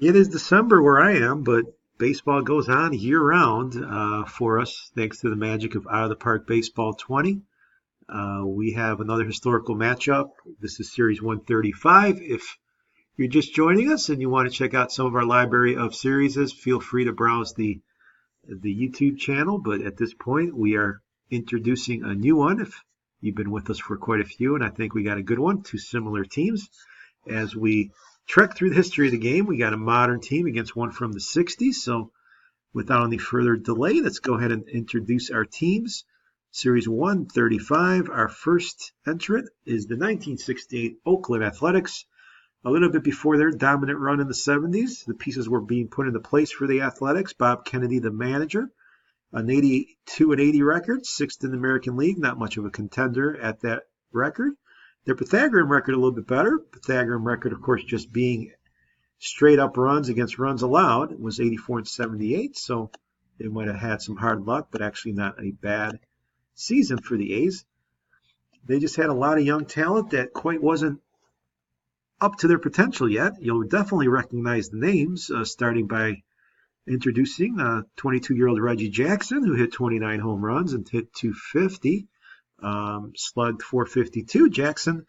It is December where I am, but baseball goes on year round for us, thanks to the magic of Out of the Park Baseball 20. We have another historical matchup. This is Series 135. If you're just joining us and you want to check out some of our library of series, feel free to browse the YouTube channel. But at this point, we are introducing a new one. If you've been with us for quite a few, and I think we got a good one, two similar teams. As we trek through the history of the game, we got a modern team against one from the 60s. So without any further delay, let's go ahead and introduce our teams. Series 135, our first entrant is the 1968 Oakland Athletics. A little bit before their dominant run in the 70s, the pieces were being put into place for the Athletics. Bob Kennedy, the manager, an 82-80 record, sixth in the American League, not much of a contender at that record. Their Pythagorean record a little bit better. Pythagorean record, of course, just being straight up runs against runs allowed. It was 84 and 78, so they might have had some hard luck, but actually not a bad season for the A's. They just had a lot of young talent that quite wasn't up to their potential yet. You'll definitely recognize the names, starting by introducing 22-year-old Reggie Jackson, who hit 29 home runs and hit 250, slugged 452. Jackson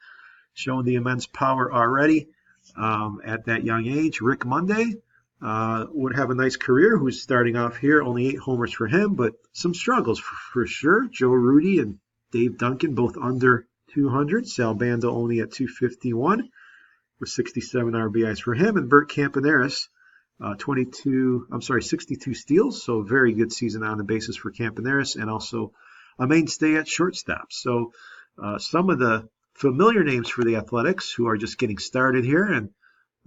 showing the immense power already at that young age. Rick Monday would have a nice career, who's starting off here, only 8 homers for him, but some struggles for sure. Joe Rudy and Dave Duncan both under 200. Sal Bando only at 251 with 67 RBIs for him, and Bert Campaneris 62 steals, so a very good season on the basis for Campaneris, and also a mainstay at shortstop. So some of the familiar names for the Athletics, who are just getting started here, and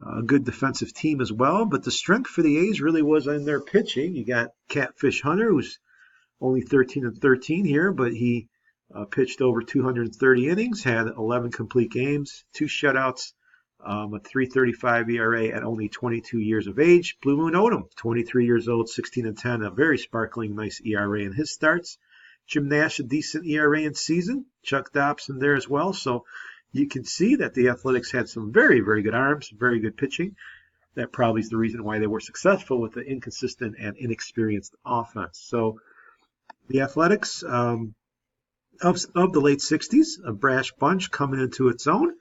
a good defensive team as well. But the strength for the A's really was in their pitching. You got Catfish Hunter, who's only 13 and 13 here, but he pitched over 230 innings, had 11 complete games, 2 shutouts, a 3.35 ERA at only 22 years of age. Blue Moon Odom, 23 years old, 16 and 10, a very sparkling, nice ERA in his starts. Jim Nash, a decent ERA in season. Chuck Dobson there as well. So you can see that the Athletics had some very, very good arms, very good pitching. That probably is the reason why they were successful with the inconsistent and inexperienced offense. So the Athletics of the late 60s, a brash bunch coming into its own.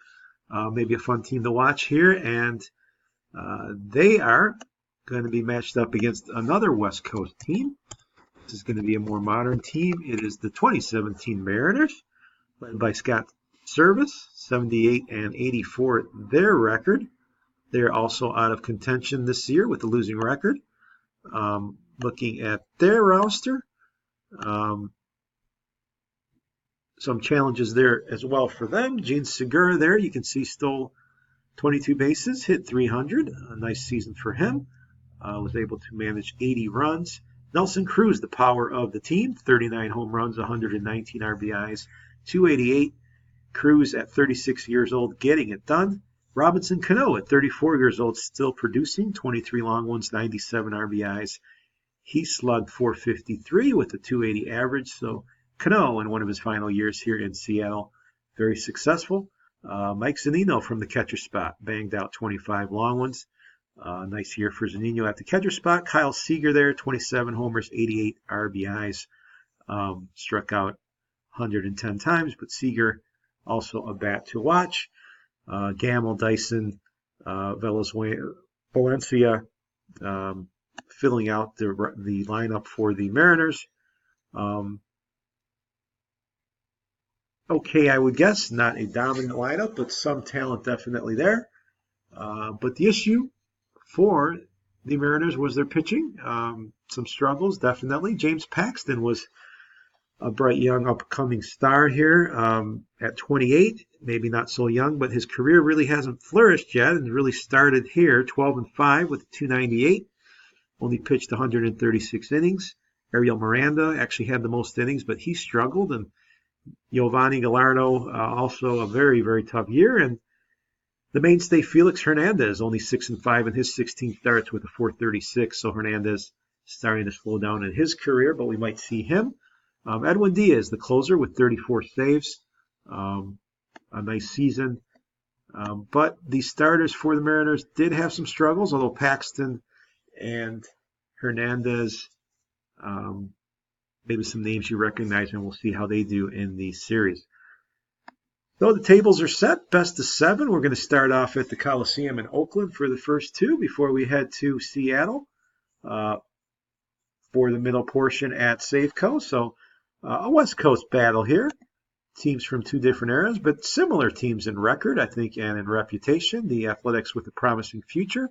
Maybe a fun team to watch here. And they are going to be matched up against another West Coast team. This is going to be a more modern team. It is the 2017 Mariners, led by Scott Service, 78 and 84 their record. They're also out of contention this year with a losing record. Looking at their roster, some challenges there as well for them. Gene Segura there, you can see, stole 22 bases, hit 300. A nice season for him. Was able to manage 80 runs. Nelson Cruz, the power of the team, 39 home runs, 119 RBIs, 288. Cruz at 36 years old getting it done. Robinson Cano at 34 years old still producing, 23 long ones, 97 RBIs. He slugged 453 with a 280 average. So Cano, in one of his final years here in Seattle, very successful. Mike Zunino from the catcher spot banged out 25 long ones. Nice year for Zunino at the catcher spot. Kyle Seager there, 27 homers, 88 RBIs. Struck out 110 times, but Seager also a bat to watch. Gamble, Dyson, Valencia filling out the lineup for the Mariners. Okay, I would guess. Not a dominant lineup, but some talent definitely there. But the issue for the Mariners was their pitching. Some struggles, definitely. James Paxton was a bright young upcoming star here at 28. Maybe not so young, but his career really hasn't flourished yet and really started here, 12 and 5 with 298. Only pitched 136 innings. Ariel Miranda actually had the most innings, but he struggled. And Giovanni Gallardo, also a very, very tough year. And the mainstay Felix Hernandez, only 6 and 5 in his 16 starts with a 436. So Hernandez starting to slow down in his career, but we might see him. Edwin Diaz, the closer, with 34 saves. A nice season But the starters for the Mariners did have some struggles, although Paxton and Hernandez, maybe some names you recognize, and we'll see how they do in the series. So the tables are set, best of 7. We're going to start off at the Coliseum in Oakland for the first 2 before we head to Seattle for the middle portion at Safeco. So a West Coast battle here. Teams from 2 different eras, but similar teams in record, I think, and in reputation. The Athletics with a promising future.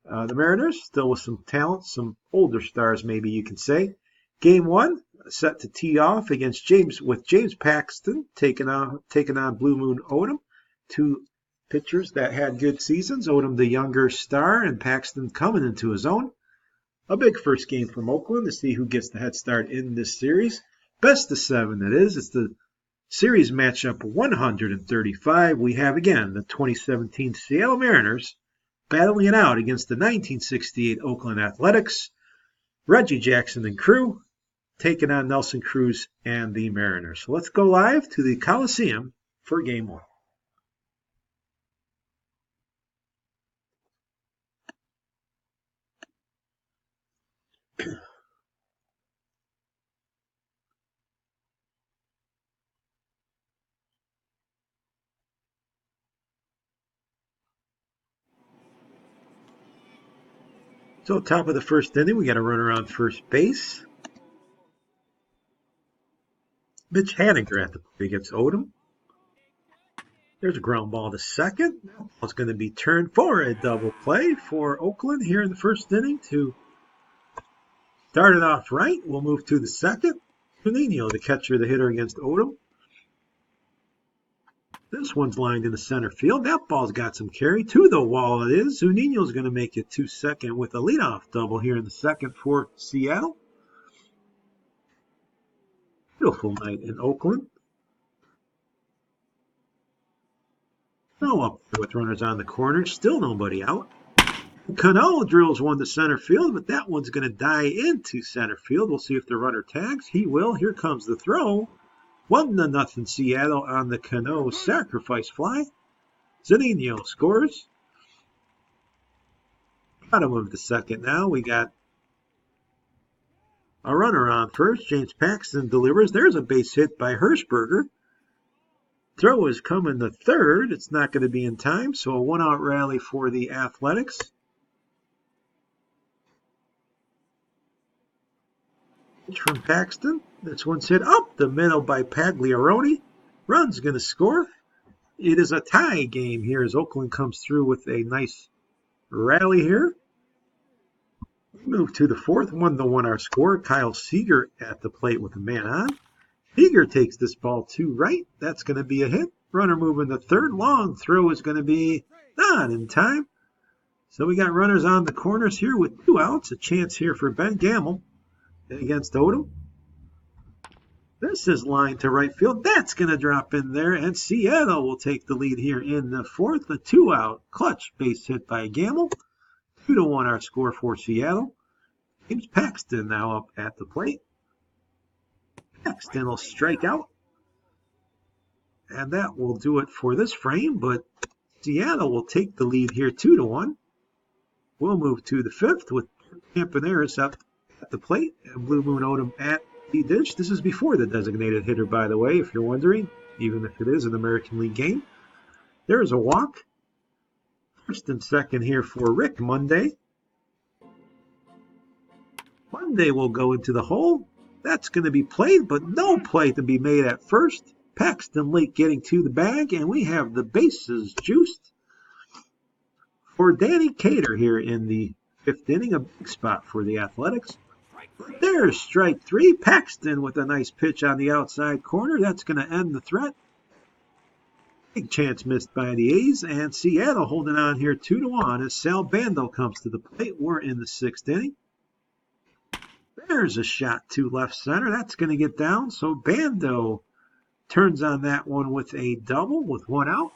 The Mariners still with some talent, some older stars, maybe you can say. Game 1 set to tee off against James Paxton taking on Blue Moon Odom, 2 pitchers that had good seasons. Odom the younger star and Paxton coming into his own. A big first game from Oakland to see who gets the head start in this series. Best of 7 it is. It's the series matchup 135. We have again the 2017 Seattle Mariners battling it out against the 1968 Oakland Athletics. Reggie Jackson and crew taking on Nelson Cruz and the Mariners. So let's go live to the Coliseum for Game 1. So top of the first inning, we got a runner on first base. Mitch Haniger at the plate against Odom. There's a ground ball to second. It's going to be turned for a double play for Oakland here in the first inning to start it off right. We'll move to the second. Juninho, the catcher, the hitter against Odom. This one's lined in the center field. That ball's got some carry. To the wall it is. Juninho's going to make it to second with a leadoff double here in the second for Seattle. Beautiful night in Oakland. No up with runners on the corner. Still nobody out. Cano drills one to center field, but that one's going to die into center field. We'll see if the runner tags. He will. Here comes the throw. 1-0 Seattle on the Cano sacrifice fly. Juninho scores. Bottom of the second now. We got a runner on first. James Paxton delivers. There's a base hit by Hirschberger. Throw is coming to third. It's not going to be in time, so a 1-out rally for the Athletics. Pitch from Paxton. This one's hit up the middle by Pagliaroni. Run's going to score. It is a tie game here as Oakland comes through with a nice rally here. Move to the fourth. 1-1 our score. Kyle Seager at the plate with a man on. Seager takes this ball to right. That's going to be a hit. Runner moving to third. Long throw is going to be not in time. So we got runners on the corners here with 2 outs. A chance here for Ben Gamble against Odom. This is lined to right field. That's going to drop in there, and Seattle will take the lead here in the fourth. A 2-out clutch base hit by Gamble. 2-1 our score for Seattle. James Paxton now up at the plate. Paxton will strike out. And that will do it for this frame, but Seattle will take the lead here 2-1. We'll move to the fifth with Campaneris up at the plate and Blue Moon Odom at the dish. This is before the designated hitter, by the way, if you're wondering, even if it is an American League game. There's a walk. First and second here for Rick Monday. Monday will go into the hole. That's going to be played, but no play to be made at first. Paxton late getting to the bag, and we have the bases juiced for Danny Cater here in the fifth inning. A big spot for the Athletics. But there's strike 3. Paxton with a nice pitch on the outside corner. That's going to end the threat. Big chance missed by the A's, and Seattle holding on here 2-1 as Sal Bando comes to the plate. We're in the sixth inning. There's a shot to left center. That's going to get down, so Bando turns on that one with a double with 1 out.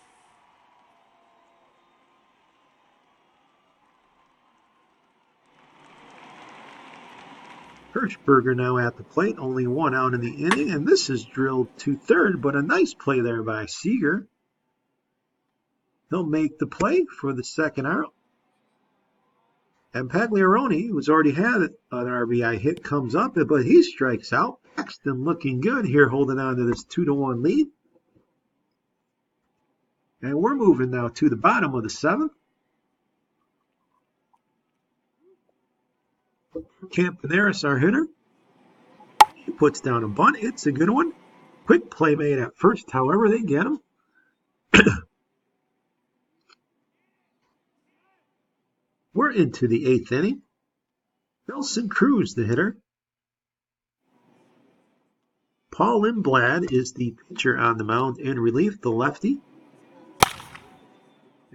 Hirschberger now at the plate, only 1 out in the inning, and this is drilled to third, but a nice play there by Seager. He'll make the play for the second out. And Pagliaroni, who's already had an RBI hit, comes up, but he strikes out. Paxton looking good here, holding on to this 2-1 lead. And we're moving now to the bottom of the seventh. Campaneris, our hitter. He puts down a bunt. It's a good one. Quick play made at first, however, they get him. We're into the eighth inning. Nelson Cruz, the hitter. Paul Lindblad is the pitcher on the mound in relief, the lefty.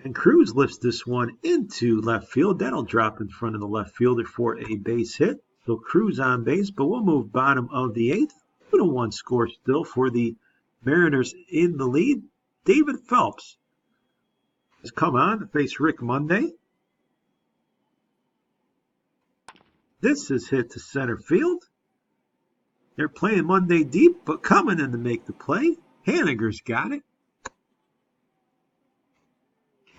And Cruz lifts this one into left field. That'll drop in front of the left fielder for a base hit. So Cruz on base, but we'll move bottom of the eighth. 2-1 score still for the Mariners in the lead. David Phelps has come on to face Rick Monday. This is hit to center field. They're playing Monday deep, but coming in to make the play. Haniger's got it.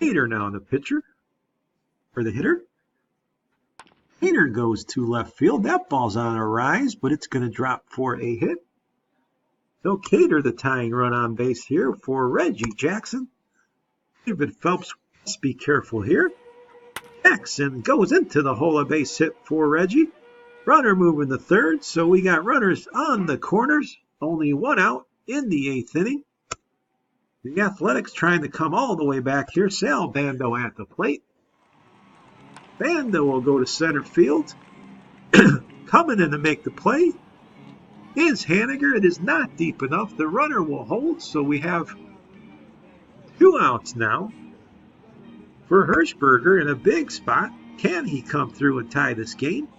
Hader now the pitcher, or the hitter. Hader goes to left field. That ball's on a rise, but it's going to drop for a hit. So Cater the tying run on base here for Reggie Jackson. David Phelps must be careful here. Jackson goes into the hole, a base hit for Reggie. Runner moving to third, so we got runners on the corners. Only one out in the eighth inning. The Athletics trying to come all the way back here. Sal Bando at the plate. Bando will go to center field. Coming in to make the play is Haniger. It is not deep enough. The runner will hold, so we have 2 outs now for Hirschberger in a big spot. Can he come through and tie this game?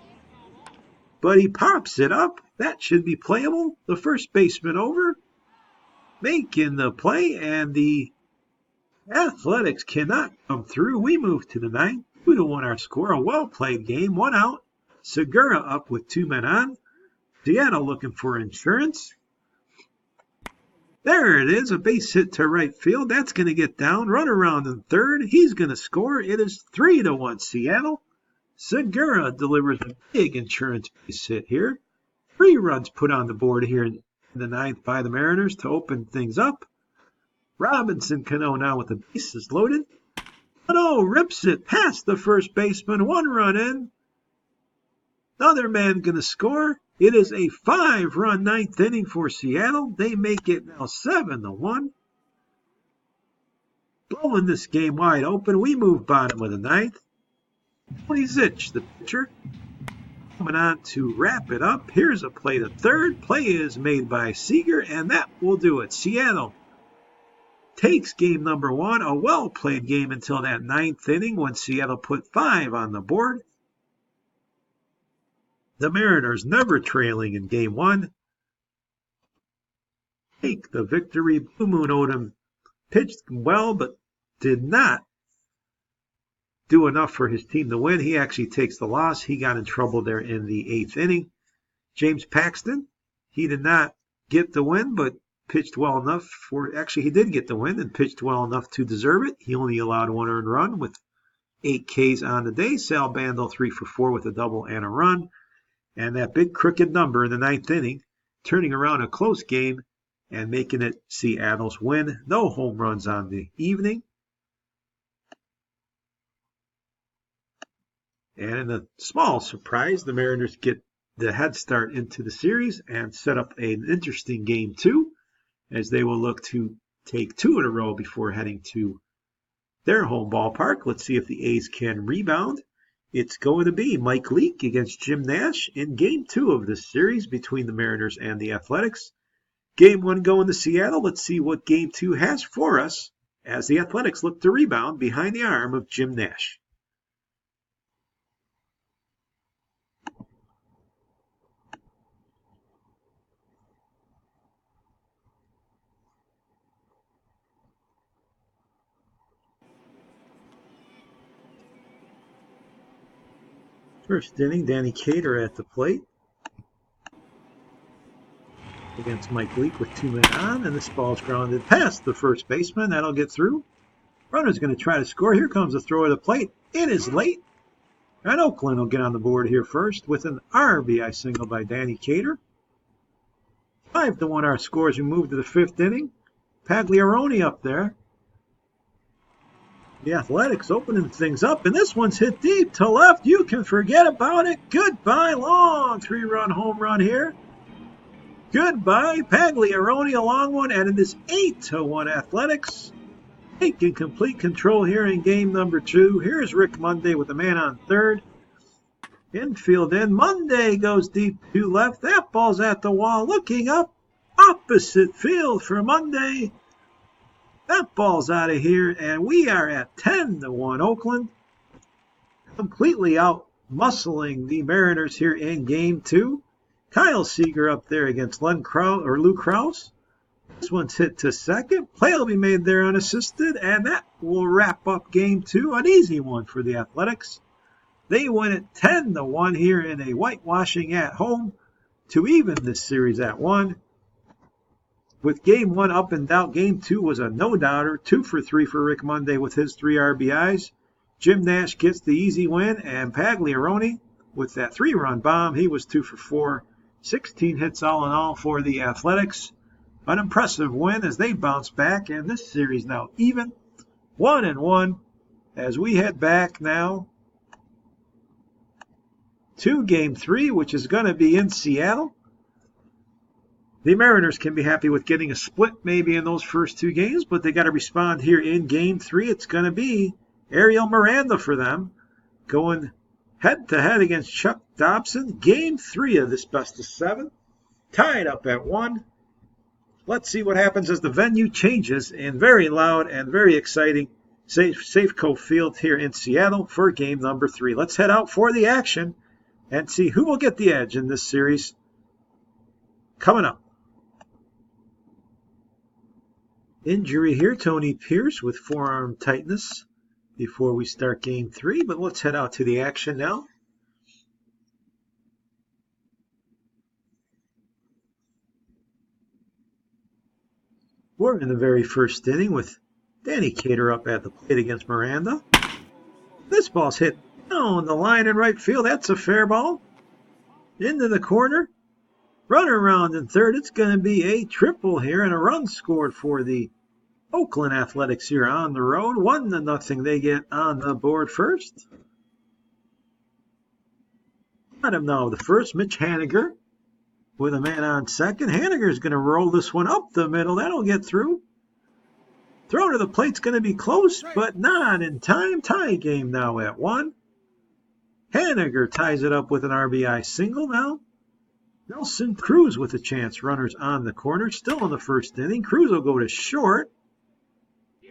But he pops it up. That should be playable. The first baseman over, making the play, and the Athletics cannot come through. We move to the ninth. 2-1 our score. A well-played game. 1 out. Segura up with 2 men on. Seattle looking for insurance. There it is. A base hit to right field. That's going to get down. Run around in third. He's going to score. It is 3-1 Seattle. Segura delivers a big insurance base hit here. 3 runs put on the board here in the ninth by the Mariners to open things up. Robinson Cano now with the bases loaded. Cano rips it past the first baseman. 1 run in. Another man going to score. It is a 5-run ninth inning for Seattle. They make it now 7-1. Blowing this game wide open. We move bottom of the ninth. Tony Zitch, the pitcher, coming on to wrap it up. Here's a play to third. Play is made by Seager, and that will do it. Seattle takes game number 1. A well-played game until that ninth inning when Seattle put 5 on the board. The Mariners never trailing in game 1. Take the victory. Blue Moon Odom pitched well, but did not do enough for his team to win. He actually takes the loss. He got in trouble there in the 8th inning. James Paxton, he did not get the win, but pitched well enough for, actually he did get the win and pitched well enough to deserve it. He only allowed 1 earned run with 8 Ks on the day. Sal Bando 3 for 4 with a double and a run. And that big crooked number in the 9th inning, turning around a close game and making it Seattle's win. No home runs on the evening. And in a small surprise, the Mariners get the head start into the series and set up an interesting game 2, as they will look to take 2 in a row before heading to their home ballpark. Let's see if the A's can rebound. It's going to be Mike Leake against Jim Nash in game 2 of this series between the Mariners and the Athletics. Game 1 going to Seattle. Let's see what game 2 has for us as the Athletics look to rebound behind the arm of Jim Nash. First inning, Danny Cater at the plate against Mike Leake with 2 men on, and this ball's grounded past the first baseman. That'll get through. Runner's going to try to score. Here comes the throw at the plate. It is late. And Oakland will get on the board here first with an RBI single by Danny Cater. 5-1 our scores. We move to the 5th inning. Pagliaroni up there. The Athletics opening things up, and this one's hit deep to left. You can forget about it. Goodbye, long 3-run home run here. Goodbye, Pagliaroni, a long one, and it is 8-1 Athletics. Taking complete control here in game number 2. Here's Rick Monday with the man on third. Infield in. Monday goes deep to left. That ball's at the wall. Looking up. Opposite field for Monday. That ball's out of here, and we are at 10-1 Oakland. Completely out muscling the Mariners here in game 2. Kyle Seager up there against Lou Krause. This one's hit to second. Play will be made there unassisted, and that will wrap up game 2. An easy one for the Athletics. They win it 10-1 here in a whitewashing at home to even this series at 1. With game 1 up and out, game 2 was a no-doubter. 2 for 3 for Rick Monday with his 3 RBIs. Jim Nash gets the easy win, and Pagliaroni with that 3-run bomb. He was 2 for 4. 16 hits all in all for the Athletics. An impressive win as they bounce back, and this series now even 1-1 as we head back now to game 3, which is going to be in Seattle. The Mariners can be happy with getting a split maybe in those first 2 games, but they got to respond here in game 3. It's going to be Ariel Miranda for them going head-to-head against Chuck Dobson. Game 3 of this best-of-7, tied up at 1. Let's see what happens as the venue changes in very loud and very exciting Safeco Field here in Seattle for game number 3. Let's head out for the action and see who will get the edge in this series coming up. Injury here, Tony Pierce with forearm tightness before we start game 3, but let's head out to the action now. We're in the very first inning with Danny Cater up at the plate against Miranda. This ball's hit down the line in right field. That's a fair ball. Into the corner. Runner around in third. It's going to be a triple here and a run scored for the Oakland Athletics here on the road. 1-0. They get on the board first. Bottom now the first, Mitch Haniger with a man on second. Haniger's going to roll this one up the middle. That'll get through. Throw to the plate's going to be close, but not in time. Tie game now at 1. Haniger ties it up with an RBI single now. Nelson Cruz with a chance. Runners on the corner. Still in the first inning. Cruz will go to short.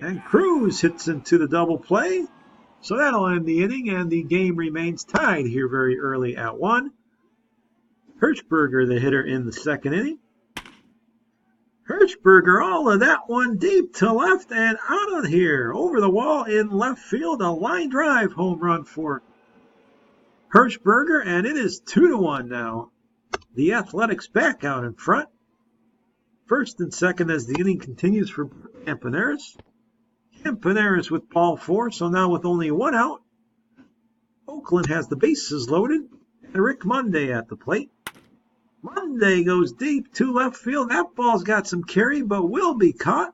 And Cruz hits into the double play. So that'll end the inning, and the game remains tied here very early at 1. Hirschberger, the hitter in the second inning. Hirschberger, all of that one deep to left and out of here. Over the wall in left field. A line drive home run for Hirschberger, and it is 2-1 now. The Athletics back out in front. First and second as the inning continues for Campaneris. Campaneris with ball 4, so now with only 1 out. Oakland has the bases loaded. And Rick Monday at the plate. Monday goes deep to left field. That ball's got some carry, but will be caught.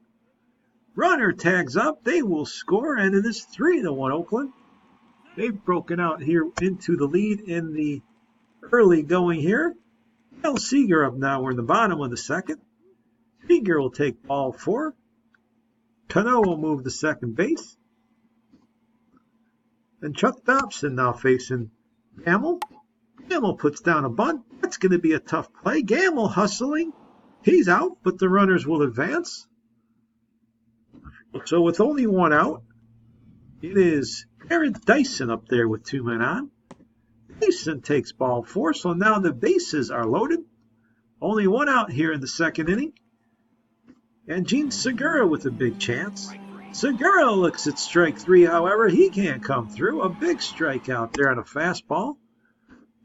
Runner tags up. They will score, and it is 3-1 Oakland. They've broken out here into the lead in the early going here. Kyle Seager up now. We're in the bottom of the second. Seager will take ball 4. Cano will move to second base. And Chuck Dobson now facing Gamble. Gamble puts down a bunt. That's going to be a tough play. Gamble hustling. He's out, but the runners will advance. So with only 1 out, it is Aaron Dyson up there with 2 men on. Dyson takes ball 4, so now the bases are loaded. Only 1 out here in the second inning. And Gene Segura with a big chance. Segura looks at strike 3, however. He can't come through. A big strikeout there on a fastball.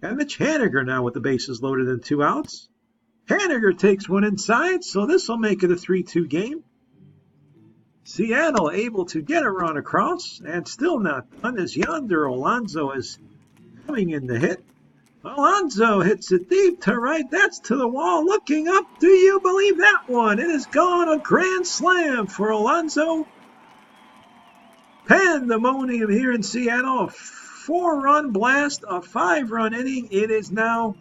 And Mitch Haniger now with the bases loaded and 2 outs. Haniger takes one inside, so this will make it a 3-2 game. Seattle able to get a run across, and still not done as yonder Alonso is coming in to hit. Alonso hits it deep to right. That's to the wall. Looking up. Do you believe that one? It is gone. A grand slam for Alonso. Pandemonium here in Seattle. A 4-run blast, a 5-run inning. It is now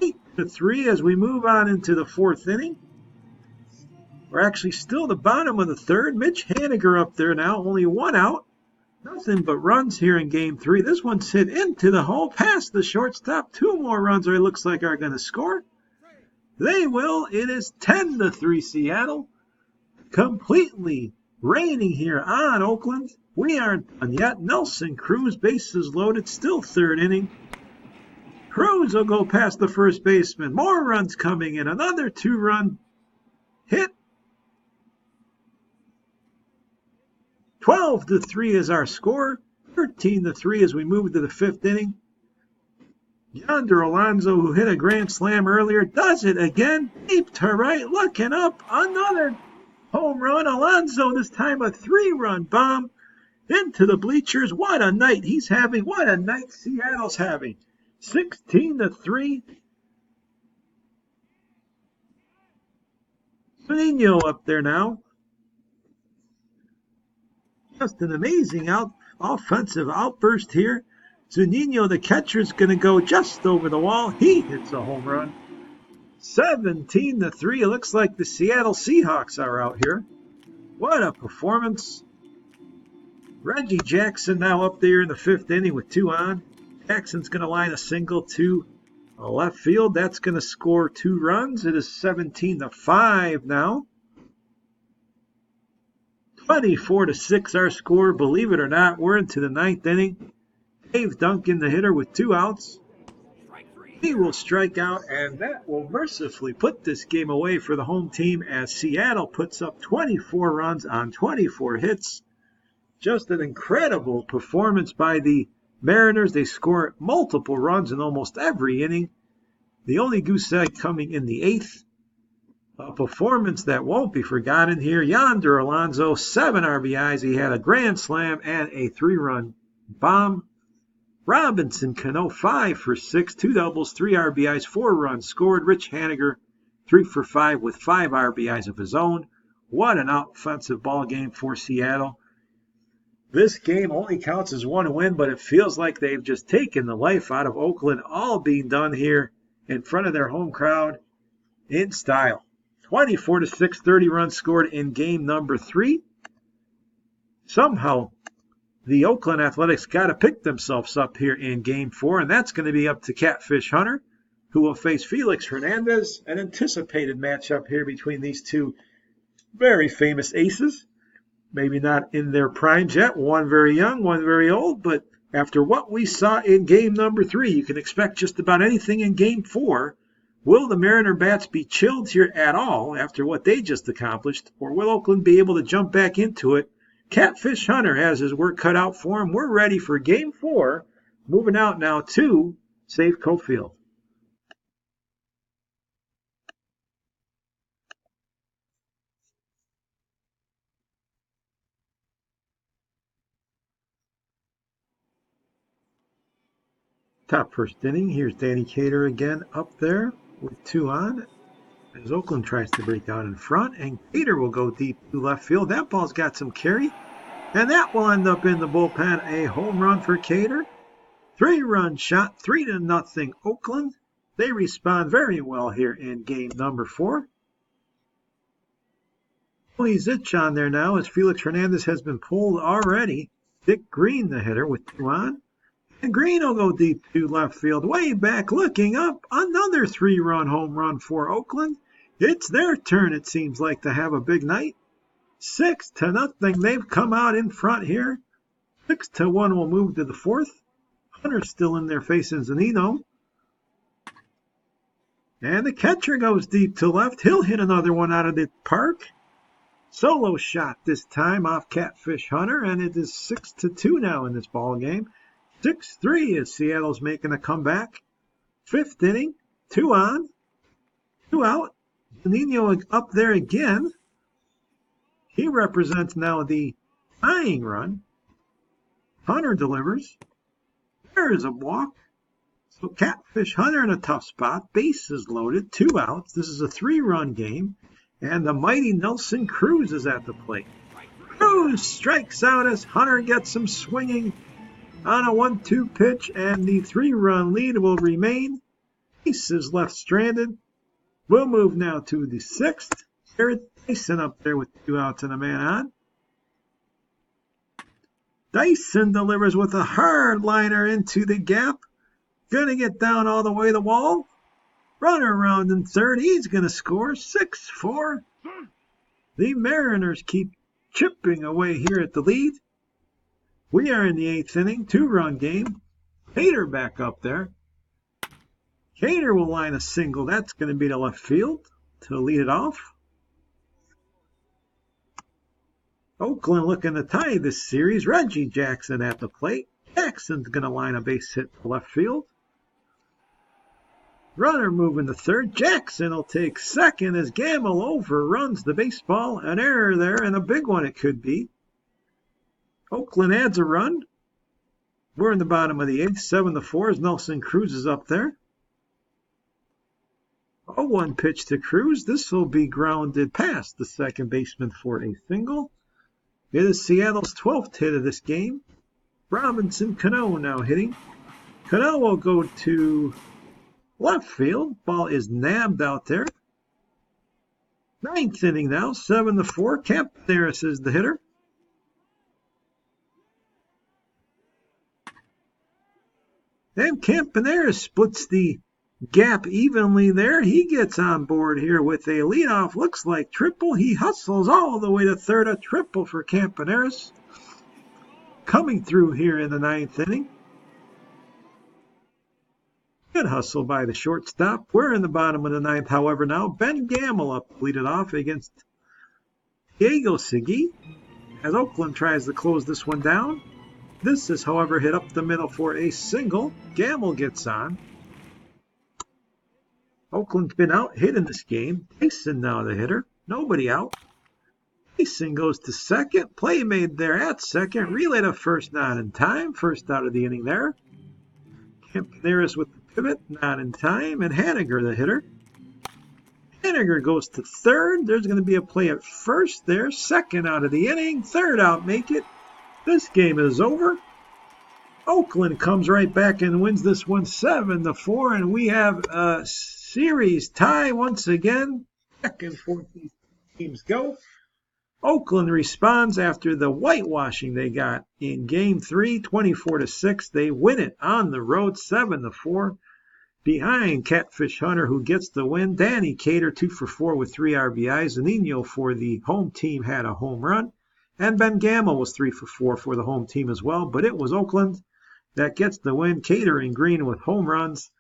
8-3 as we move on into the 4th inning. We're actually still the bottom of the 3rd. Mitch Haniger up there now, only 1 out. Nothing but runs here in Game 3. This one's hit into the hole, past the shortstop. 2 more runs, or it looks like are going to score. They will. It is 10-3 Seattle. Completely raining here on Oakland. We aren't done yet. Nelson Cruz, bases loaded, still 3rd inning. Cruz will go past the first baseman. More runs coming in. Another 2-run hit. 12-3 is our score. 13-3 as we move to the 5th inning. Yonder Alonso, who hit a grand slam earlier, does it again. Deep to right, looking up. Another home run. Alonso, this time a 3-run bomb into the bleachers. What a night he's having. What a night Seattle's having. 16-3. Zunino up there now. Just an amazing offensive outburst here. Zunino, the catcher, is going to go just over the wall. He hits a home run. 17-3. It looks like the Seattle Seahawks are out here. What a performance. Reggie Jackson now up there in the 5th inning with 2 on. Jackson's going to line a single to left field. That's going to score 2 runs. It is 17-5 now. 24-6 our score. Believe it or not, we're into the 9th inning. Dave Duncan, the hitter, with 2 outs. He will strike out, and that will mercifully put this game away for the home team as Seattle puts up 24 runs on 24 hits. Just an incredible performance by the Mariners. They score multiple runs in almost every inning. The only goose egg coming in the 8th. A performance that won't be forgotten here. Yonder Alonso, 7 RBIs. He had a grand slam and a 3-run bomb. Robinson Cano, 5 for 6, 2 doubles, 3 RBIs, 4 runs scored. Rich Haniger, 3 for 5 with 5 RBIs of his own. What an offensive ball game for Seattle. This game only counts as 1 win, but it feels like they've just taken the life out of Oakland, all being done here in front of their home crowd in style. 24-6, 30 runs scored in game number 3. Somehow, the Oakland Athletics got to pick themselves up here in game 4, and that's going to be up to Catfish Hunter, who will face Felix Hernandez. An anticipated matchup here between these two very famous aces. Maybe not in their primes yet. One very young, one very old, but after what we saw in game number 3, you can expect just about anything in game 4. Will the Mariner bats be chilled here at all after what they just accomplished, or will Oakland be able to jump back into it? Catfish Hunter has his work cut out for him. We're ready for game 4. Moving out now to Safeco Field. Top first inning. Here's Danny Cater again up there with 2 on. As Oakland tries to break down in front, and Cater will go deep to left field. That ball's got some carry, and that will end up in the bullpen. A home run for Cater. 3-run shot, 3-0 Oakland. They respond very well here in game number 4. Only Zitch on there now as Felix Hernandez has been pulled already. Dick Green, the hitter, with 2 on. And Green will go deep to left field. Way back, looking up. Another 3-run home run for Oakland. It's their turn, it seems like, to have a big night. 6-0. They've come out in front here. 6-1 will move to the 4th. Hunter's still in there facing Zunino. And the catcher goes deep to left. He'll hit another one out of the park. Solo shot this time off Catfish Hunter, and it is 6-2 now in this ball game. 6-3 as Seattle's making a comeback. 5th inning, 2 on, 2 out. Zunino up there again. He represents now the tying run. Hunter delivers. There is a walk. So Catfish Hunter in a tough spot. Bases loaded. 2 outs. This is a 3-run game. And the mighty Nelson Cruz is at the plate. Cruz strikes out as Hunter gets him swinging on a 1-2 pitch. And the 3-run lead will remain. Bases left stranded. We'll move now to the 6th. Jared Dyson up there with 2 outs and a man on. Dyson delivers with a hard liner into the gap. Gonna get down all the way to the wall. Runner around in third. He's gonna score 6-4. The Mariners keep chipping away here at the lead. We are in the 8th inning. 2-run game. Hader back up there. Hader will line a single. That's going to be to left field to lead it off. Oakland looking to tie this series. Reggie Jackson at the plate. Jackson's going to line a base hit to left field. Runner moving to third. Jackson will take second as Gamble overruns the baseball. An error there, and a big one it could be. Oakland adds a run. We're in the bottom of the 8th. 7-4 as Nelson Cruz is up there. 0-1 pitch to Cruz. This will be grounded past the second baseman for a single. It is Seattle's 12th hit of this game. Robinson Cano now hitting. Cano will go to left field. Ball is nabbed out there. 9th inning now. 7-4. Campaneris is the hitter. And Campaneris splits the gap evenly there. He gets on board here with a leadoff. Looks like triple. He hustles all the way to third. A triple for Campaneris. Coming through here in the 9th inning. Good hustle by the shortstop. We're in the bottom of the 9th, however, now. Ben Gamble up to lead it off against Diego Segui as Oakland tries to close this one down. This is, however, hit up the middle for a single. Gamble gets on. Oakland's been out hit in this game. Tyson now the hitter. Nobody out. Tyson goes to second. Play made there at second. Relay to first, not in time. First out of the inning there. Campaneris with the pivot, not in time. And Haniger the hitter. Haniger goes to third. There's going to be a play at first there. Second out of the inning. Third out, make it. This game is over. Oakland comes right back and wins this one 7-4. And we have a series tie once again. Back and forth these teams go. Oakland responds after the whitewashing they got in Game 3, 24-6. They win it on the road, 7-4. Behind Catfish Hunter, who gets the win. Danny Cater, 2 for 4 with 3 RBIs. Zanino for the home team had a home run. And Ben Gamble was 3 for 4 for the home team as well. But it was Oakland that gets the win. Cater and Green with home runs.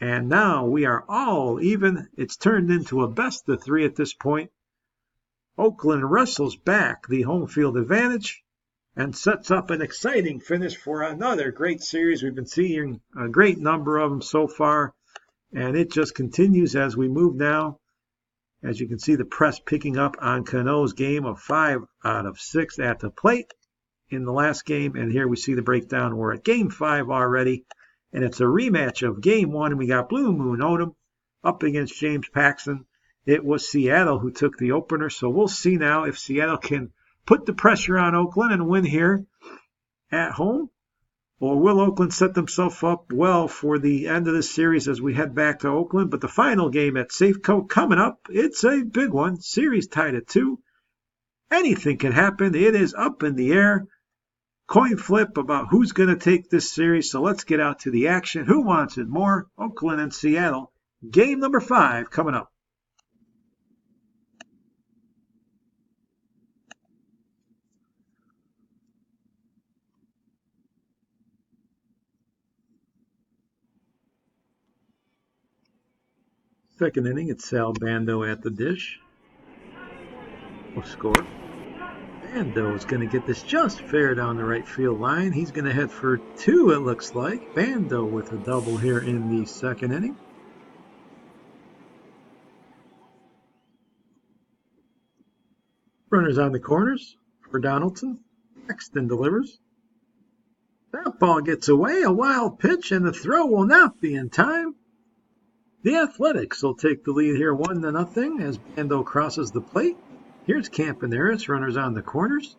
And now we are all even. It's turned into a best of 3 at this point. Oakland wrestles back the home field advantage and sets up an exciting finish for another great series. We've been seeing a great number of them so far, and it just continues as we move now. As you can see, the press picking up on Cano's game of 5 out of 6 at the plate in the last game. And here we see the breakdown. We're at Game 5 already, and it's a rematch of Game 1. And we got Blue Moon Odom up against James Paxton. It was Seattle who took the opener, so we'll see now if Seattle can put the pressure on Oakland and win here at home, or will Oakland set themselves up well for the end of this series as we head back to Oakland. But the final game at Safeco coming up, it's a big one. Series tied at 2. Anything can happen. It is up in the air. Coin flip about who's going to take this series, so let's get out to the action. Who wants it more? Oakland and Seattle. Game number 5 coming up. Second inning, it's Sal Bando at the dish. Will score. Bando is going to get this just fair down the right field line. He's going to head for 2, it looks like. Bando with a double here in the second inning. Runners on the corners for Donaldson. Paxton delivers. That ball gets away, a wild pitch, and the throw will not be in time. The Athletics will take the lead here 1-0 as Bando crosses the plate. Here's Campaneris, runners on the corners.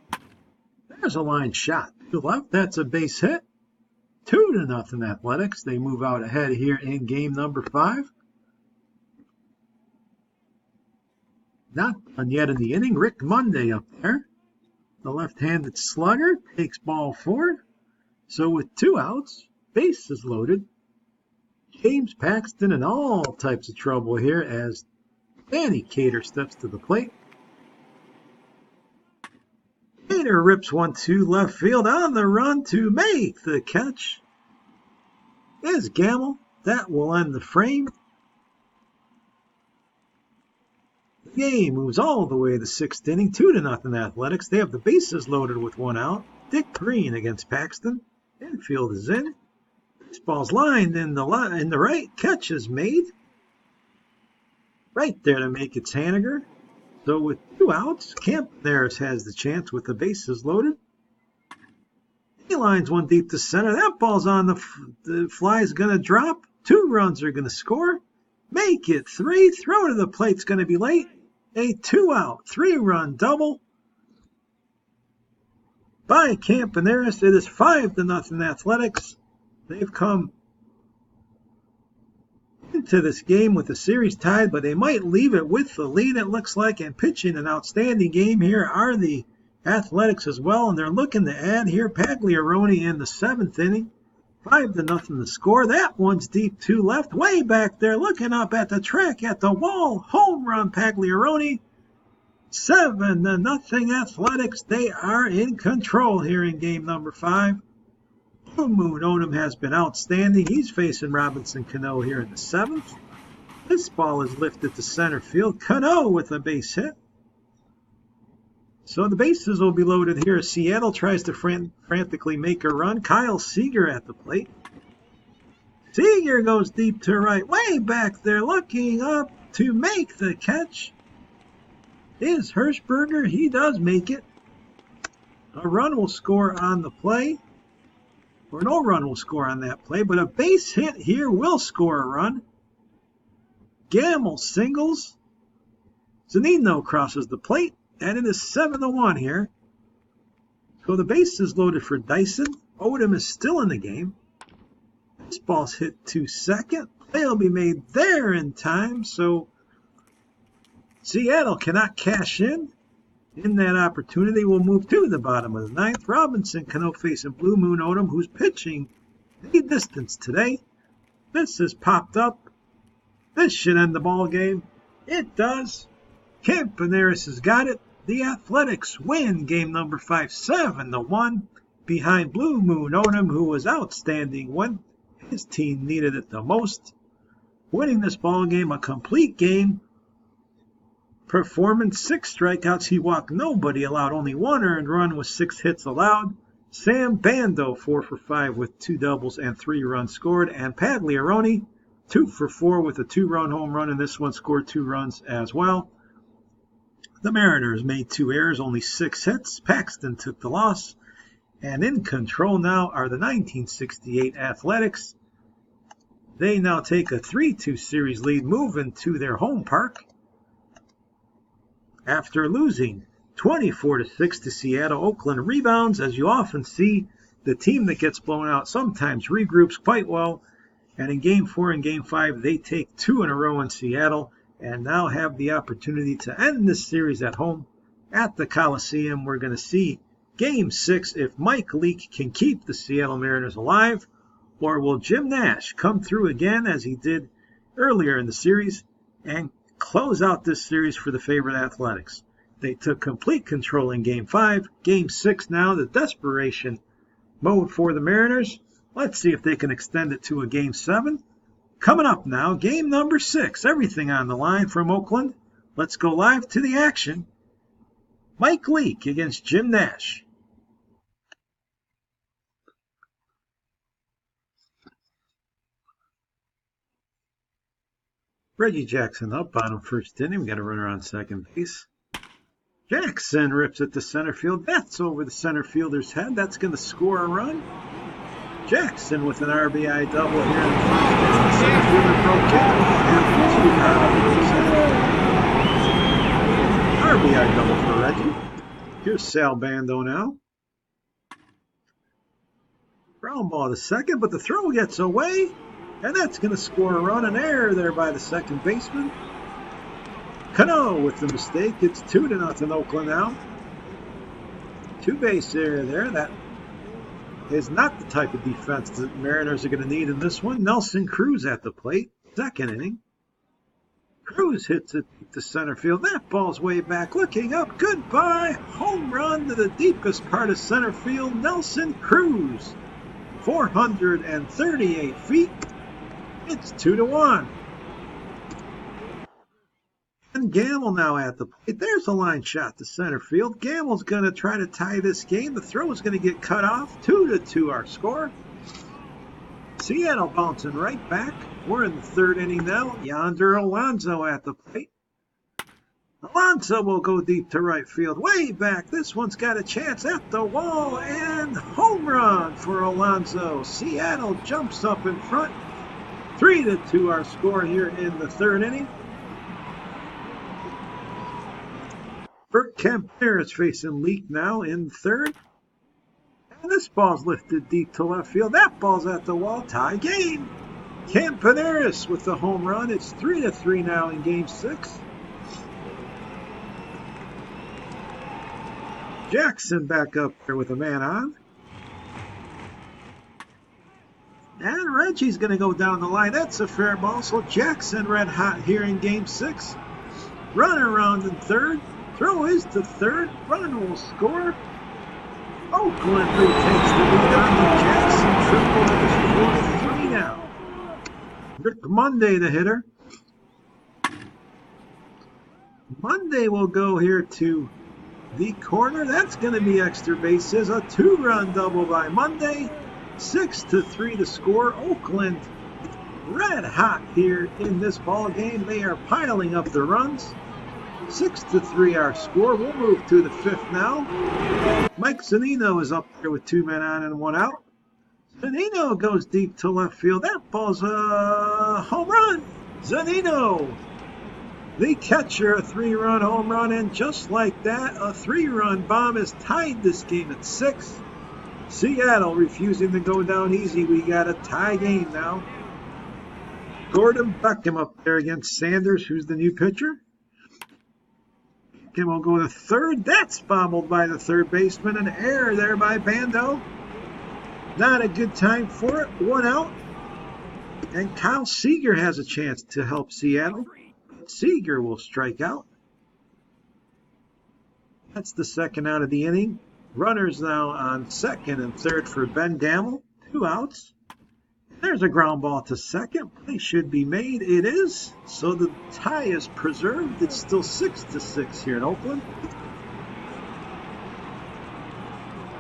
There's a line shot to left. That's a base hit. 2-0 Athletics. They move out ahead here in game number 5. Not done yet in the inning. Rick Monday up there. The left-handed slugger takes ball 4. So with 2 outs, bases loaded. James Paxton in all types of trouble here as Danny Cater steps to the plate. Cater rips 1-2 left field on the run to make the catch. Is Gamble. That will end the frame. The game moves all the way to the 6th inning, 2-0 Athletics. They have the bases loaded with 1 out. Dick Green against Paxton. Infield is in. This ball's lined in the right. Catch is made. Right there to make it Haniger. So with 2 outs, Campaneris has the chance with the bases loaded. He lines one deep to center. That ball's on the fly's going to drop. 2 runs are going to score. Make it 3. Throw to the plate's going to be late. A 2-out, 3-run double by Campaneris. It is 5-0 Athletics. They've come into this game with the series tied, but they might leave it with the lead, it looks like, and pitching an outstanding game here are the Athletics as well, and they're looking to add here Pagliarone in the 7th inning. 5-0 the score. That one's deep to left, way back there, looking up at the track, at the wall. Home run, Pagliarone. 7-0 Athletics. They are in control here in game number 5. Blue Moon Odom has been outstanding. He's facing Robinson Cano here in the 7th. This ball is lifted to center field. Cano with a base hit. So the bases will be loaded here. Seattle tries to frantically make a run. Kyle Seager at the plate. Seager goes deep to right, way back there, looking up to make the catch. Is Hirschberger. He does make it. A run will score on the play. Or no run will score on that play, but a base hit here will score a run. Gamble singles. Zunino crosses the plate. And it is 7-1 here. So the base is loaded for Dyson. Odom is still in the game. This ball's hit to second. Play will be made there in time. So Seattle cannot cash in that opportunity. Will move to the bottom of the 9th. Robinson Cano facing Blue Moon Odom, who's pitching the distance today. This has popped up. This should end the ball game. It does. Campaneris has got it. The Athletics win game number 5, 7-1, behind Blue Moon Odom, who was outstanding when his team needed it the most. Winning this ball game, a complete game performance. 6 strikeouts. He walked nobody, allowed only 1 earned run with 6 hits allowed. Sam Bando 4 for 5 with 2 doubles and 3 runs scored. And Pagliarone 2 for 4 with a 2-run home run, and this one scored 2 runs as well. The Mariners made 2 errors, only 6 hits. Paxton took the loss. And in control now are the 1968 Athletics. They now take a 3-2 series lead, moving to their home park. After losing 24-6 to Seattle, Oakland rebounds. As you often see, the team that gets blown out sometimes regroups quite well. And in Game 4 and Game 5, they take 2 in a row in Seattle, and now have the opportunity to end this series at home at the Coliseum. We're going to see Game 6 if Mike Leake can keep the Seattle Mariners alive, or will Jim Nash come through again as he did earlier in the series and close out this series for the favorite Athletics. They took complete control in Game 5. Game 6 now, the desperation mode for the Mariners. Let's see if they can extend it to a Game 7. Coming up now, game number 6. Everything on the line from Oakland. Let's go live to the action. Mike Leake against Jim Nash. Reggie Jackson up, bottom first inning. We got a runner on second base. Jackson rips it to center field. That's over the center fielder's head. That's going to score a run. Jackson with an RBI double here in the first inning. The center fielder broke in and RBI double for Reggie. Here's Sal Bando now. Ground ball to second, but the throw gets away, and that's going to score a run. An error there by the second baseman. Cano with the mistake. It's 2-0 Oakland now. Two base area there. That is not the type of defense the Mariners are going to need in this one. Nelson Cruz at the plate. Second inning. Cruz hits it to center field. That ball's way back. Looking up. Goodbye. Home run to the deepest part of center field. Nelson Cruz. 438 feet. It's 2-1. And Gamble now at the plate. There's a line shot to center field. Gamble's going to try to tie this game. The throw is going to get cut off. 2-2 our score. Seattle bouncing right back. We're in the third inning now. Yonder Alonso at the plate. Alonso will go deep to right field. Way back. This one's got a chance at the wall. And home run for Alonso. Seattle jumps up in front. 3-2 our score here in the third inning. Bert Kempner is facing Leak now in third. And this ball's lifted deep to left field. That ball's at the wall. Tie game. Campaneris with the home run. It's 3-3 now in game 6. Jackson back up there with a man on. And Reggie's going to go down the line. That's a fair ball. So Jackson red hot here in game 6. Run around in third. Throw is to third. Run will score. Oakland retakes the lead on the Jackson triple. It is 4-3 now. Rick Monday, the hitter. Monday will go here to the corner. That's going to be extra bases. A 2-run double by Monday. 6-3 to score. Oakland red hot here in this ball game. They are piling up the runs. 6-3 our score. We'll move to the fifth now. Mike Zunino is up there with 2 men on and 1 out. Zunino goes deep to left field. That ball's a home run. Zunino, the catcher, a 3-run home run. And just like that, a 3-run bomb has tied this game at 6. Seattle refusing to go down easy. We got a tie game now. Gordon Beckham up there against Sanders, who's the new pitcher. Beckham will go to third. That's bobbled by the third baseman. An error there by Bando. Not a good time for it. 1 out. And Kyle Seager has a chance to help Seattle. Seager will strike out. That's the second out of the inning. Runners now on second and third for Ben Gamble. 2 outs. There's a ground ball to second. Play should be made. It is. So the tie is preserved. It's still 6-6 here in Oakland.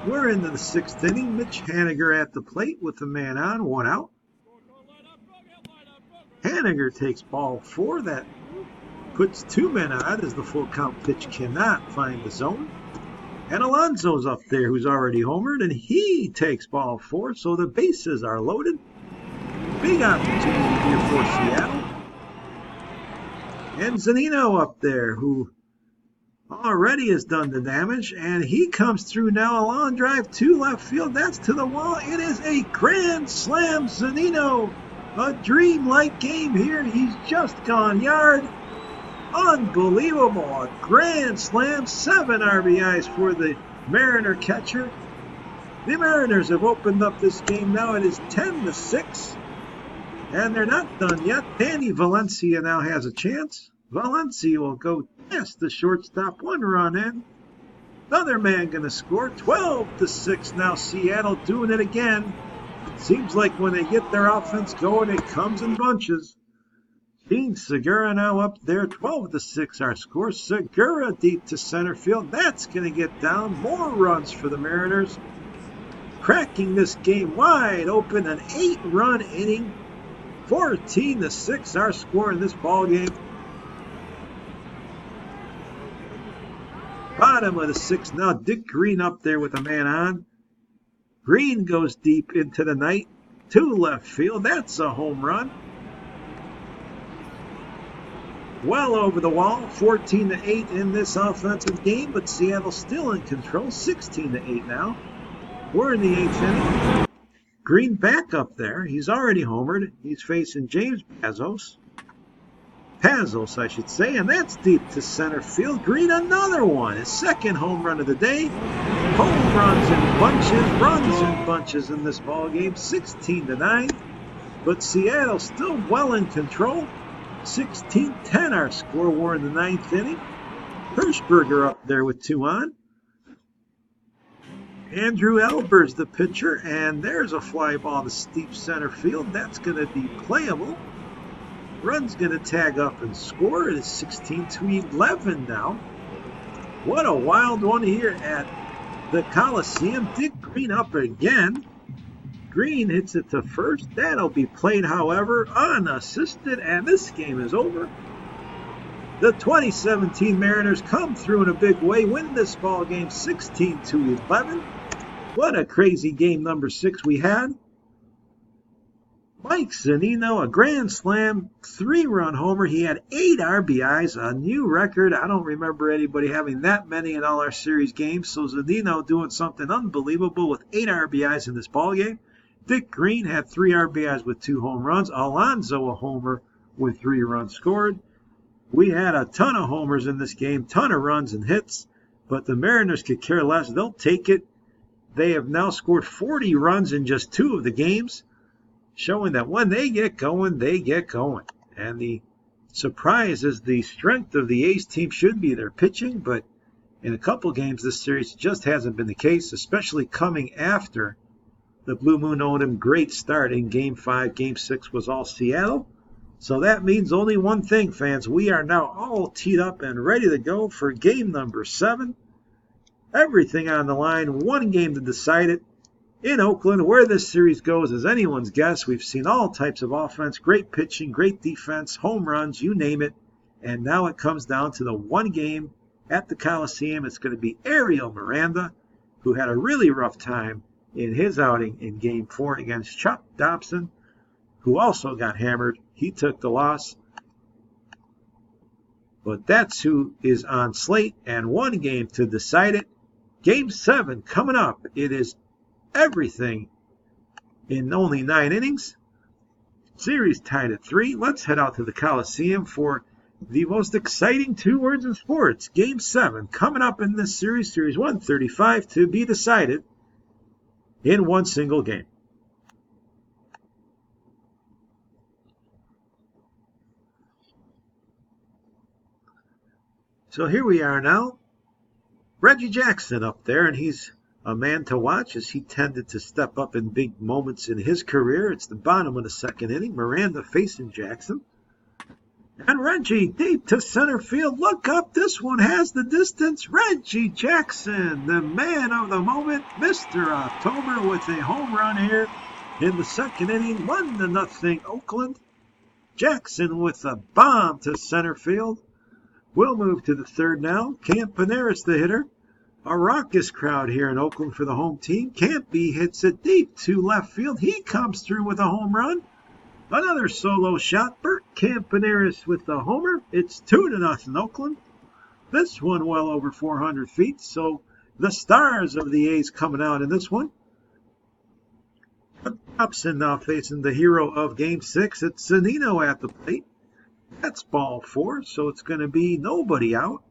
We're into the 6th inning. Mitch Haniger at the plate with a man on, 1 out. Haniger takes ball 4. That puts 2 men on as the full count pitch cannot find the zone. And Alonso's up there, who's already homered, and he takes ball 4, so the bases are loaded. Big opportunity here for Seattle. And Zunino up there, who already has done the damage, and he comes through now. A long drive to left field. That's to the wall. It is a grand slam, Zunino. A dream-like game here. He's just gone yard. Unbelievable. A grand slam. 7 RBIs for the Mariner catcher. The Mariners have opened up this game now. It is 10-6. And they're not done yet. Danny Valencia now has a chance. Valencia will go past the shortstop. 1 run in. Another man going to score. 12-6 now. Seattle doing it again. Seems like when they get their offense going, it comes in bunches. Gene Segura now up there. 12-6 our score. Segura deep to center field. That's going to get down. More runs for the Mariners. Cracking this game wide open. An 8-run inning. 14-6 our score in this ball game. bottom of the sixth now. Dick Green up there with a man on. Green goes deep into the night to left field. That's a home run. Well over the wall, 14-8 in this offensive game, but Seattle still in control, 16-8 now. We're in the 8th inning. Green back up there. He's already homered. He's facing James Pazos, I should say, and that's deep to center field. Green, another one, his second home run of the day. Home runs in bunches in this ball game, 16-9. But Seattle still well in control. 16-10 our score. We're in the 9th inning. Hirschberger up there with 2 on. Andrew Elber's the pitcher, and there's a fly ball to steep center field. That's going to be playable. Run's going to tag up and score. It is 16-11 now. What a wild one here at the Coliseum. Dick Green up again. Green hits it to first. That'll be played, however, unassisted, and this game is over. The 2017 Mariners come through in a big way, win this ball game 16-11. What a crazy game number 6 we had. Mike Zunino, a grand slam, 3-run homer. He had 8 RBIs, a new record. I don't remember anybody having that many in all our series games. So Zunino doing something unbelievable with 8 RBIs in this ball game. Dick Green had 3 RBIs with 2 home runs. Alonso, a homer with 3 runs scored. We had a ton of homers in this game, ton of runs and hits, but the Mariners could care less. They'll take it. They have now scored 40 runs in just 2 of the games, showing that when they get going, they get going. And the surprise is the strength of the A's team should be their pitching, but in a couple games this series just hasn't been the case, especially coming after the Blue Moon Odom great start in Game 5. Game 6 was all Seattle. So that means only one thing, fans. We are now all teed up and ready to go for game number 7. Everything on the line, one game to decide it. In Oakland, where this series goes is anyone's guess. We've seen all types of offense, great pitching, great defense, home runs, you name it. And now it comes down to the one game at the Coliseum. It's going to be Ariel Miranda, who had a really rough time in his outing in Game 4 against Chuck Dobson, who also got hammered. He took the loss. But that's who is on slate, and one game to decide it. Game 7 coming up. It is everything in only 9 innings. Series tied at 3. Let's head out to the Coliseum for the most exciting 2 words in sports. Game 7 coming up in this series, Series 135, to be decided in one single game. So here we are now. Reggie Jackson up there, and he's a man to watch as he tended to step up in big moments in his career. It's the bottom of the 2nd inning. Miranda facing Jackson. And Reggie deep to center field. Look up. This one has the distance. Reggie Jackson, the man of the moment. Mr. October with a home run here in the 2nd inning. 1-0 Oakland. Jackson with a bomb to center field. We'll move to the 3rd now. Campaneris the hitter. A raucous crowd here in Oakland for the home team. Campy hits it deep to left field. He comes through with a home run. Another solo shot. Bert Campaneris with the homer. It's 2-0 Oakland. This one well over 400 feet. So the stars of the A's coming out in this one. Dobson now facing the hero of Game 6. It's Zunino at the plate. That's ball 4, so it's going to be nobody out.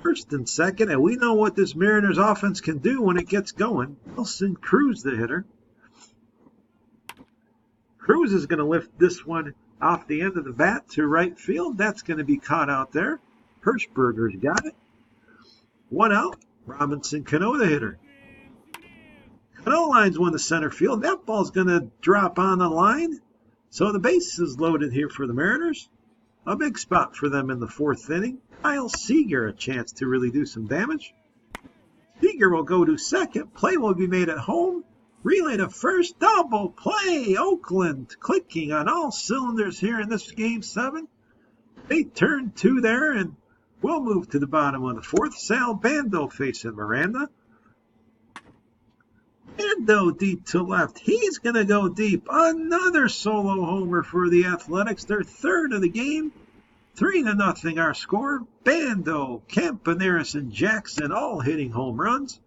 1st and 2nd, and we know what this Mariners offense can do when it gets going. Nelson Cruz the hitter. Cruz is going to lift this one off the end of the bat to right field. That's going to be caught out there. Hirschberger's got it. 1 out. Robinson Cano the hitter. Cano lines one to center field. That ball's going to drop on the line. So the base is loaded here for the Mariners. A big spot for them in the 4th inning. Kyle Seager a chance to really do some damage. Seager will go to 2nd. Play will be made at home. Relay to 1st. Double play. Oakland clicking on all cylinders here in this Game 7. They turn 2 there, and We'll move to the bottom of the fourth. Sal Bando facing Miranda. Bando deep to left. He's going to go deep. Another solo homer for the Athletics. Their third of the game. 3-0 our score. Bando, Campaneris, and Jackson all hitting home runs.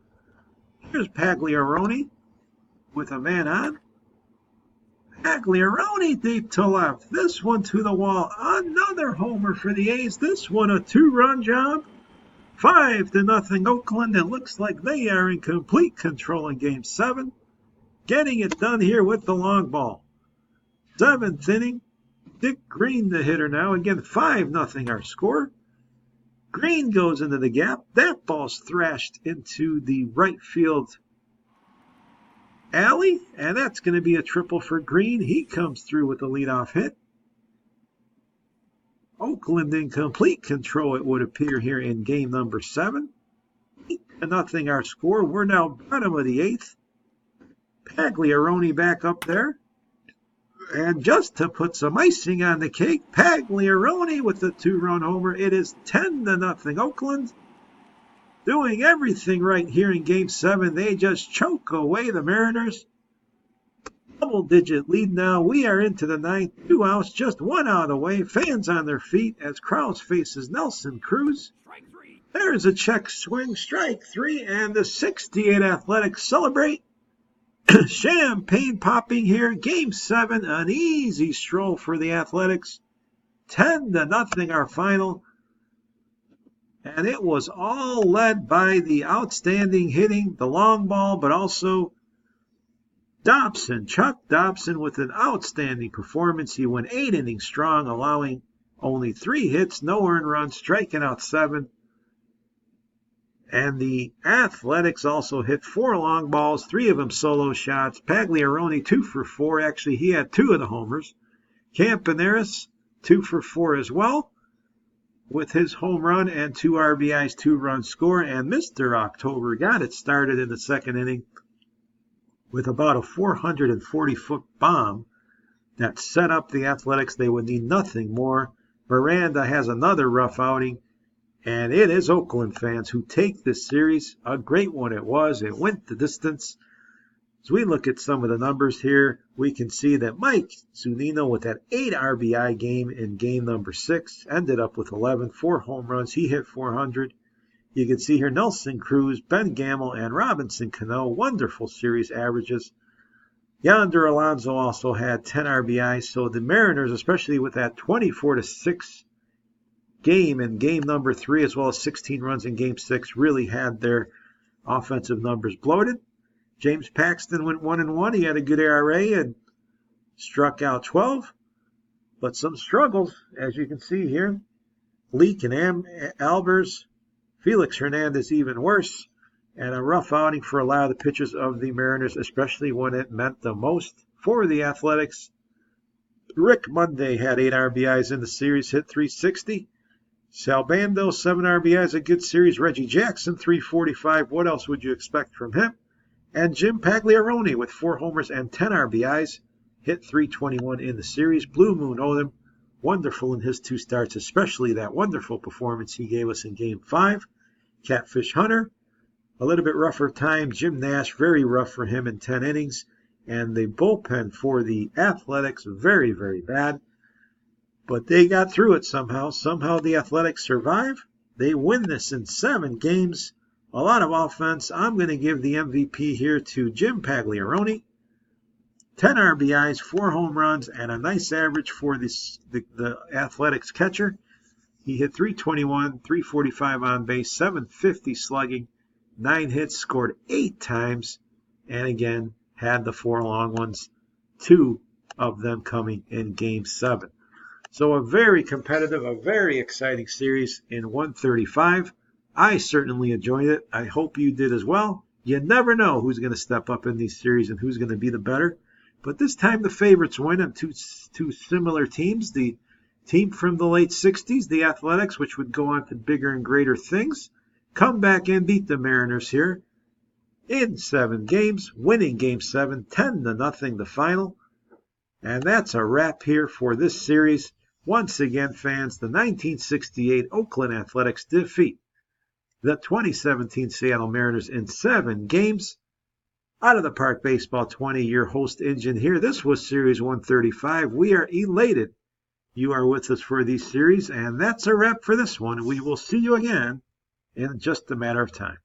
Here's Pagliarone with a man on. Pagliarone deep to left. This one to the wall. Another homer for the A's. This one a 2-run job. 5-0 Oakland. It looks like they are in complete control in Game 7. Getting it done here with the long ball. 7th inning. Dick Green the hitter now. Again, 5-0 our score. Green goes into the gap. That ball's thrashed into the right field alley, and that's going to be a triple for Green. He comes through with a leadoff hit. Oakland in complete control, it would appear, here in game number 7. 8-0 our score. We're now bottom of the 8th. Pagliarone back up there. And just to put some icing on the cake, Pagliarone with the 2-run homer. It is 10-0 Oakland. Doing everything right here in Game 7. They just choke away the Mariners. Double-digit lead now. We are into the 9th. 2 outs, just 1 out away. Fans on their feet as Krause faces Nelson Cruz. There's a check swing, strike 3, and the 68 Athletics celebrate. Champagne popping here. Game 7, an easy stroll for the Athletics. 10-0 our final. And it was all led by the outstanding hitting, the long ball, but also Dobson. Chuck Dobson with an outstanding performance. He went 8 innings strong, allowing only 3 hits, no earned runs, striking out 7. And the Athletics also hit 4 long balls, 3 of them solo shots. Pagliarone 2 for 4. Actually, he had 2 of the homers. Campaneris 2 for 4 as well, with his home run and 2 RBIs, 2-run score. And Mr. October got it started in the 2nd inning with about a 440-foot bomb that set up the Athletics. They would need nothing more. Miranda has another rough outing. And it is Oakland fans who take this series. A great one it was. It went the distance. As we look at some of the numbers here, we can see that Mike Zunino with that 8 RBI game in game number 6 ended up with 11, 4 home runs. He hit 400. You can see here Nelson Cruz, Ben Gamel, and Robinson Cano. Wonderful series averages. Yonder Alonso also had 10 RBIs. So the Mariners, especially with that 24-6 game in game number 3, as well as 16 runs in game 6, really had their offensive numbers bloated. James Paxton went 1-1. He had a good ERA and struck out 12, but some struggles, as you can see here. Leak and Albers, Felix Hernandez even worse, and a rough outing for a lot of the pitchers of the Mariners, especially when it meant the most for the Athletics. Rick Monday had 8 RBIs in the series, hit 360. Sal Bando, 7 RBIs, a good series. Reggie Jackson, 345. What else would you expect from him? And Jim Pagliarone with 4 homers and 10 RBIs, hit 321 in the series. Blue Moon Odom, wonderful in his 2 starts, especially that wonderful performance he gave us in Game 5. Catfish Hunter, a little bit rougher time. Jim Nash, very rough for him in 10 innings. And the bullpen for the Athletics, very, very bad. But they got through it somehow. Somehow the Athletics survive. They win this in 7 games. A lot of offense. I'm going to give the MVP here to Jim Pagliarone. 10 RBIs, 4 home runs, and a nice average for the Athletics catcher. He hit 321, 345 on base, 750 slugging, 9 hits, scored 8 times, and again had the 4 long ones, 2 of them coming in Game 7. So a very competitive, a very exciting series in 135. I certainly enjoyed it. I hope you did as well. You never know who's going to step up in these series and who's going to be the better. But this time the favorites win on two similar teams. The team from the late 60s, the Athletics, which would go on to bigger and greater things, come back and beat the Mariners here in 7 games, winning Game 7, 10-0 the final. And that's a wrap here for this series. Once again, fans, the 1968 Oakland Athletics defeat the 2017 Seattle Mariners in 7 games. Out of the Park Baseball 20, your host engine here. This was Series 135. We are elated you are with us for these series, and that's a wrap for this one. We will see you again in just a matter of time.